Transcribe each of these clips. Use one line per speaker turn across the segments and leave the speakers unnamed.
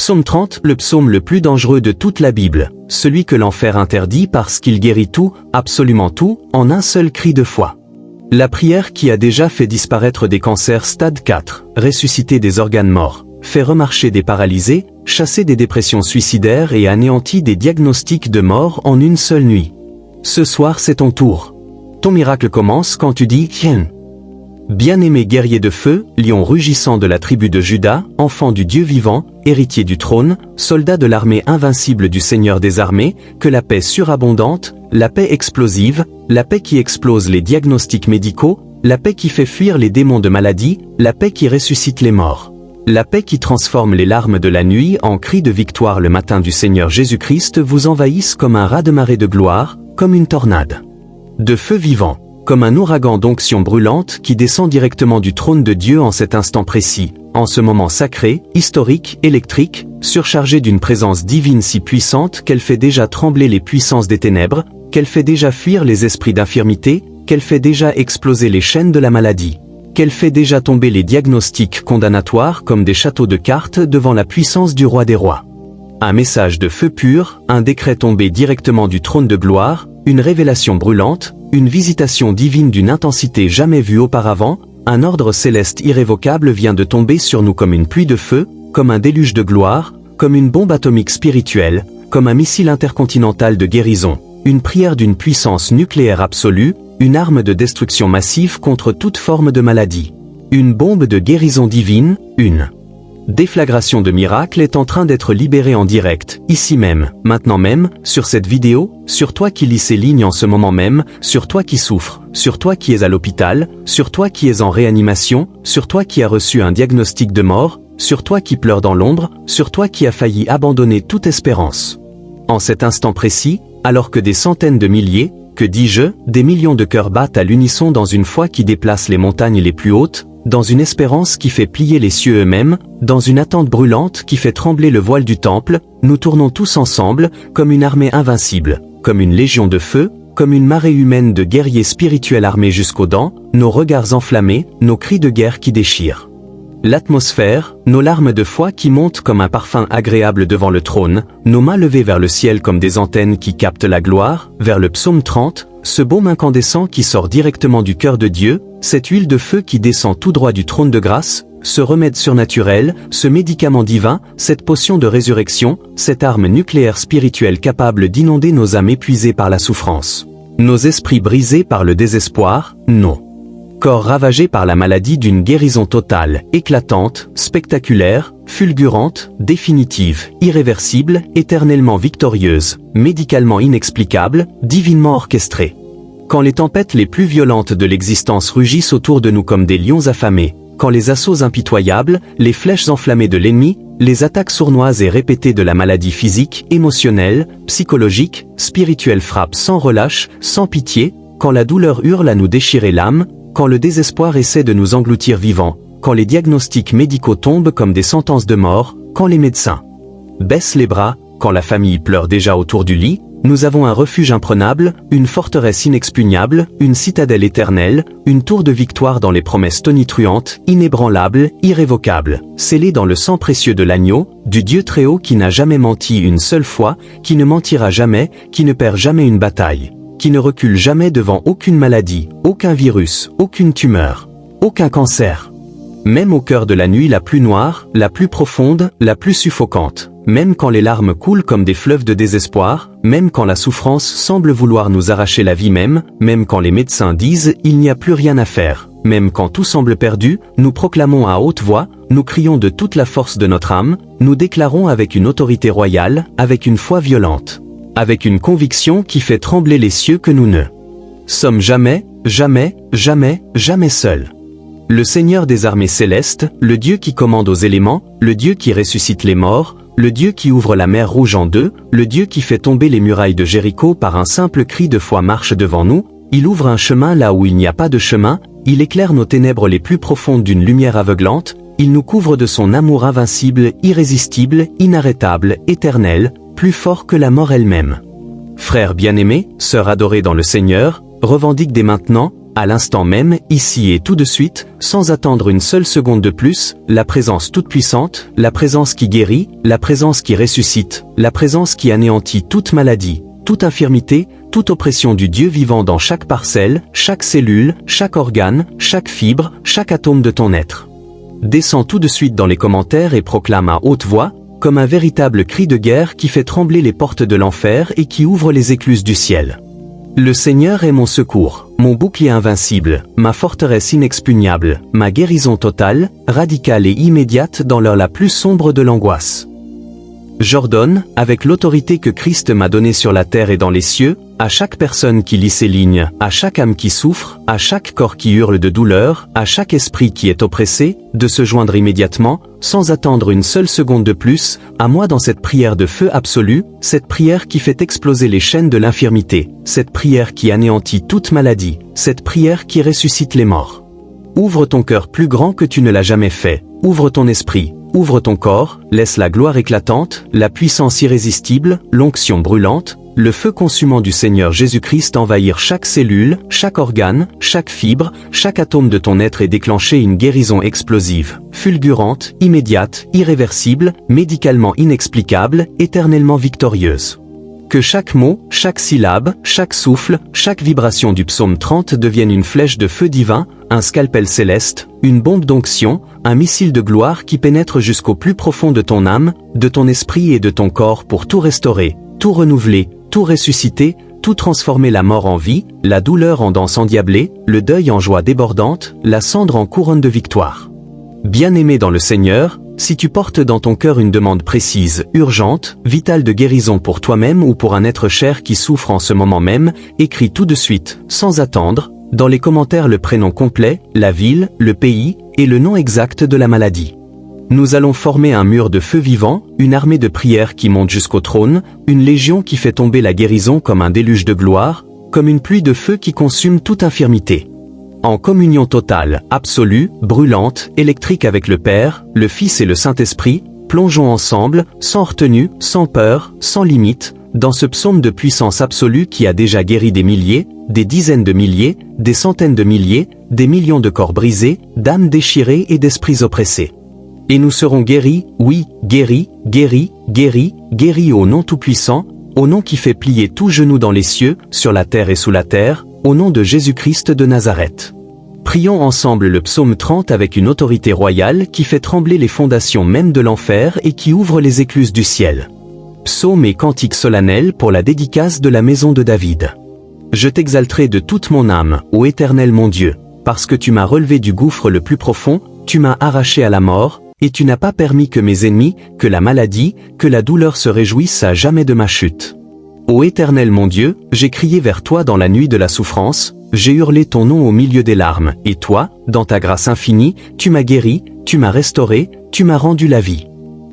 Psaume 30, le psaume le plus dangereux de toute la Bible, celui que l'enfer interdit parce qu'il guérit tout, absolument tout, en un seul cri de foi. La prière qui a déjà fait disparaître des cancers stade 4, ressuscité des organes morts, fait remarcher des paralysés, chassé des dépressions suicidaires et anéanti des diagnostics de mort en une seule nuit. Ce soir c'est ton tour. Ton miracle commence quand tu dis « Tiens ». Bien-aimé guerrier de feu, lion rugissant de la tribu de Juda, enfant du Dieu vivant, héritier du trône, soldat de l'armée invincible du Seigneur des armées, que la paix surabondante, la paix explosive, la paix qui explose les diagnostics médicaux, la paix qui fait fuir les démons de maladie, la paix qui ressuscite les morts. La paix qui transforme les larmes de la nuit en cris de victoire le matin du Seigneur Jésus-Christ vous envahisse comme un raz-de-marée de gloire, comme une tornade. De feu vivant. Comme un ouragan d'onction brûlante qui descend directement du trône de Dieu en cet instant précis, en ce moment sacré, historique, électrique, surchargé d'une présence divine si puissante qu'elle fait déjà trembler les puissances des ténèbres, qu'elle fait déjà fuir les esprits d'infirmité, qu'elle fait déjà exploser les chaînes de la maladie, qu'elle fait déjà tomber les diagnostics condamnatoires comme des châteaux de cartes devant la puissance du roi des rois. Un message de feu pur, un décret tombé directement du trône de gloire, une révélation brûlante, une visitation divine d'une intensité jamais vue auparavant, un ordre céleste irrévocable vient de tomber sur nous comme une pluie de feu, comme un déluge de gloire, comme une bombe atomique spirituelle, comme un missile intercontinental de guérison, une prière d'une puissance nucléaire absolue, une arme de destruction massive contre toute forme de maladie. Une bombe de guérison divine, une déflagration de miracle est en train d'être libérée en direct, ici même, maintenant même, sur cette vidéo, sur toi qui lis ces lignes en ce moment même, sur toi qui souffres, sur toi qui es à l'hôpital, sur toi qui es en réanimation, sur toi qui as reçu un diagnostic de mort, sur toi qui pleure dans l'ombre, sur toi qui as failli abandonner toute espérance. En cet instant précis, alors que des centaines de milliers, que dis-je, des millions de cœurs battent à l'unisson dans une foi qui déplace les montagnes les plus hautes, dans une espérance qui fait plier les cieux eux-mêmes, dans une attente brûlante qui fait trembler le voile du temple, nous tournons tous ensemble, comme une armée invincible, comme une légion de feu, comme une marée humaine de guerriers spirituels armés jusqu'aux dents, nos regards enflammés, nos cris de guerre qui déchirent l'atmosphère, nos larmes de foi qui montent comme un parfum agréable devant le trône, nos mains levées vers le ciel comme des antennes qui captent la gloire, vers le psaume 30, ce baume incandescent qui sort directement du cœur de Dieu, cette huile de feu qui descend tout droit du trône de grâce, ce remède surnaturel, ce médicament divin, cette potion de résurrection, cette arme nucléaire spirituelle capable d'inonder nos âmes épuisées par la souffrance, nos esprits brisés par le désespoir, nos corps ravagés par la maladie d'une guérison totale, éclatante, spectaculaire, fulgurante, définitive, irréversible, éternellement victorieuse, médicalement inexplicable, divinement orchestrée. Quand les tempêtes les plus violentes de l'existence rugissent autour de nous comme des lions affamés, quand les assauts impitoyables, les flèches enflammées de l'ennemi, les attaques sournoises et répétées de la maladie physique, émotionnelle, psychologique, spirituelle frappent sans relâche, sans pitié, quand la douleur hurle à nous déchirer l'âme, quand le désespoir essaie de nous engloutir vivants, quand les diagnostics médicaux tombent comme des sentences de mort, quand les médecins baissent les bras, quand la famille pleure déjà autour du lit, nous avons un refuge imprenable, une forteresse inexpugnable, une citadelle éternelle, une tour de victoire dans les promesses tonitruantes, inébranlables, irrévocables, scellées dans le sang précieux de l'agneau, du Dieu très haut qui n'a jamais menti une seule fois, qui ne mentira jamais, qui ne perd jamais une bataille, qui ne recule jamais devant aucune maladie, aucun virus, aucune tumeur, aucun cancer. Même au cœur de la nuit la plus noire, la plus profonde, la plus suffocante, même quand les larmes coulent comme des fleuves de désespoir, même quand la souffrance semble vouloir nous arracher la vie même quand les médecins disent « il n'y a plus rien à faire », même quand tout semble perdu, nous proclamons à haute voix, nous crions de toute la force de notre âme, nous déclarons avec une autorité royale, avec une foi violente, avec une conviction qui fait trembler les cieux que nous ne sommes jamais, jamais, jamais, jamais seuls. Le Seigneur des armées célestes, le Dieu qui commande aux éléments, le Dieu qui ressuscite les morts, le Dieu qui ouvre la mer Rouge en deux, le Dieu qui fait tomber les murailles de Jéricho par un simple cri de foi marche devant nous, il ouvre un chemin là où il n'y a pas de chemin, il éclaire nos ténèbres les plus profondes d'une lumière aveuglante, il nous couvre de son amour invincible, irrésistible, inarrêtable, éternel, plus fort que la mort elle-même. Frères bien-aimés, sœurs adorées dans le Seigneur, revendique dès maintenant, à l'instant même, ici et tout de suite, sans attendre une seule seconde de plus, la présence toute-puissante, la présence qui guérit, la présence qui ressuscite, la présence qui anéantit toute maladie, toute infirmité, toute oppression du Dieu vivant dans chaque parcelle, chaque cellule, chaque organe, chaque fibre, chaque atome de ton être. Descends tout de suite dans les commentaires et proclame à haute voix, comme un véritable cri de guerre qui fait trembler les portes de l'enfer et qui ouvre les écluses du ciel. Le Seigneur est mon secours, mon bouclier invincible, ma forteresse inexpugnable, ma guérison totale, radicale et immédiate dans l'heure la plus sombre de l'angoisse. J'ordonne, avec l'autorité que Christ m'a donnée sur la terre et dans les cieux, à chaque personne qui lit ces lignes, à chaque âme qui souffre, à chaque corps qui hurle de douleur, à chaque esprit qui est oppressé, de se joindre immédiatement, sans attendre une seule seconde de plus, à moi dans cette prière de feu absolu, cette prière qui fait exploser les chaînes de l'infirmité, cette prière qui anéantit toute maladie, cette prière qui ressuscite les morts. Ouvre ton cœur plus grand que tu ne l'as jamais fait, ouvre ton esprit, ouvre ton corps, laisse la gloire éclatante, la puissance irrésistible, l'onction brûlante, le feu consumant du Seigneur Jésus-Christ envahir chaque cellule, chaque organe, chaque fibre, chaque atome de ton être et déclencher une guérison explosive, fulgurante, immédiate, irréversible, médicalement inexplicable, éternellement victorieuse. Que chaque mot, chaque syllabe, chaque souffle, chaque vibration du psaume 30 devienne une flèche de feu divin, un scalpel céleste, une bombe d'onction, un missile de gloire qui pénètre jusqu'au plus profond de ton âme, de ton esprit et de ton corps pour tout restaurer, tout renouveler, tout ressusciter, tout transformer, la mort en vie, la douleur en danse endiablée, le deuil en joie débordante, la cendre en couronne de victoire. Bien-aimé dans le Seigneur, si tu portes dans ton cœur une demande précise, urgente, vitale de guérison pour toi-même ou pour un être cher qui souffre en ce moment même, écris tout de suite, sans attendre, dans les commentaires le prénom complet, la ville, le pays, et le nom exact de la maladie. Nous allons former un mur de feu vivant, une armée de prières qui monte jusqu'au trône, une légion qui fait tomber la guérison comme un déluge de gloire, comme une pluie de feu qui consume toute infirmité. En communion totale, absolue, brûlante, électrique avec le Père, le Fils et le Saint-Esprit, plongeons ensemble, sans retenue, sans peur, sans limite, dans ce psaume de puissance absolue qui a déjà guéri des milliers, des dizaines de milliers, des centaines de milliers, des millions de corps brisés, d'âmes déchirées et d'esprits oppressés. Et nous serons guéris, oui, guéris, guéris, guéris, guéris au nom tout-puissant, au nom qui fait plier tout genou dans les cieux, sur la terre et sous la terre, au nom de Jésus-Christ de Nazareth. Prions ensemble le psaume 30 avec une autorité royale qui fait trembler les fondations même de l'enfer et qui ouvre les écluses du ciel. Psaume et cantique solennel pour la dédicace de la maison de David. Je t'exalterai de toute mon âme, ô Éternel mon Dieu, parce que tu m'as relevé du gouffre le plus profond, tu m'as arraché à la mort, et tu n'as pas permis que mes ennemis, que la maladie, que la douleur se réjouissent à jamais de ma chute. Ô Éternel mon Dieu, j'ai crié vers toi dans la nuit de la souffrance, j'ai hurlé ton nom au milieu des larmes, et toi, dans ta grâce infinie, tu m'as guéri, tu m'as restauré, tu m'as rendu la vie.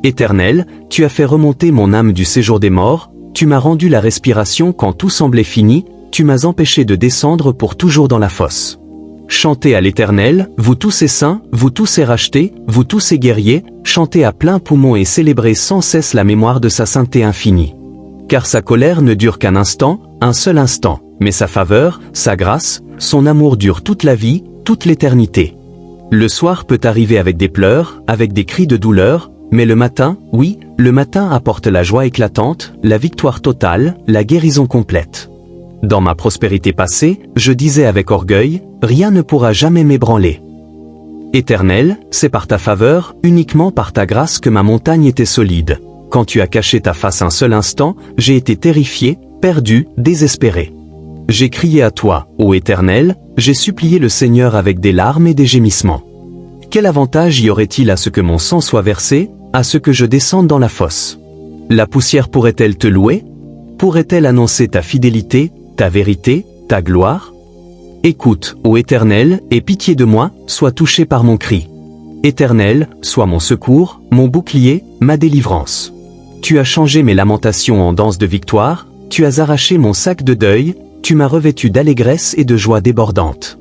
Éternel, tu as fait remonter mon âme du séjour des morts, tu m'as rendu la respiration quand tout semblait fini, tu m'as empêché de descendre pour toujours dans la fosse. Chantez à l'Éternel, vous tous ses saints, vous tous ses rachetés, vous tous ses guerriers, chantez à plein poumon et célébrez sans cesse la mémoire de sa sainteté infinie. Car sa colère ne dure qu'un instant, un seul instant, mais sa faveur, sa grâce, son amour dure toute la vie, toute l'éternité. Le soir peut arriver avec des pleurs, avec des cris de douleur, mais le matin, oui, le matin apporte la joie éclatante, la victoire totale, la guérison complète. Dans ma prospérité passée, je disais avec orgueil, rien ne pourra jamais m'ébranler. Éternel, c'est par ta faveur, uniquement par ta grâce que ma montagne était solide. Quand tu as caché ta face un seul instant, j'ai été terrifié, perdu, désespéré. J'ai crié à toi, ô Éternel, j'ai supplié le Seigneur avec des larmes et des gémissements. Quel avantage y aurait-il à ce que mon sang soit versé, à ce que je descende dans la fosse? La poussière pourrait-elle te louer? Pourrait-elle annoncer ta fidélité, ta vérité, ta gloire? Écoute, ô Éternel, aie pitié de moi, sois touché par mon cri. Éternel, sois mon secours, mon bouclier, ma délivrance. Tu as changé mes lamentations en danse de victoire, tu as arraché mon sac de deuil, tu m'as revêtu d'allégresse et de joie débordante.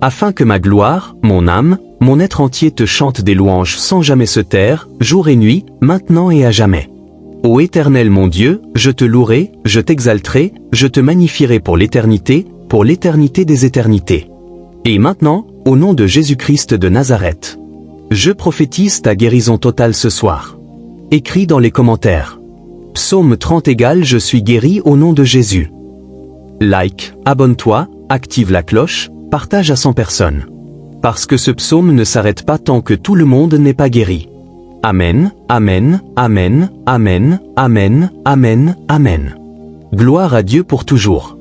Afin que ma gloire, mon âme, mon être entier te chante des louanges sans jamais se taire, jour et nuit, maintenant et à jamais. Ô Éternel mon Dieu, je te louerai, je t'exalterai, je te magnifierai pour l'éternité des éternités. Et maintenant, au nom de Jésus-Christ de Nazareth, je prophétise ta guérison totale ce soir. Écris dans les commentaires. Psaume 30 = je suis guéri au nom de Jésus. Like, abonne-toi, active la cloche, partage à 100 personnes. Parce que ce psaume ne s'arrête pas tant que tout le monde n'est pas guéri. Amen, amen, amen, amen, amen, amen, amen. Gloire à Dieu pour toujours.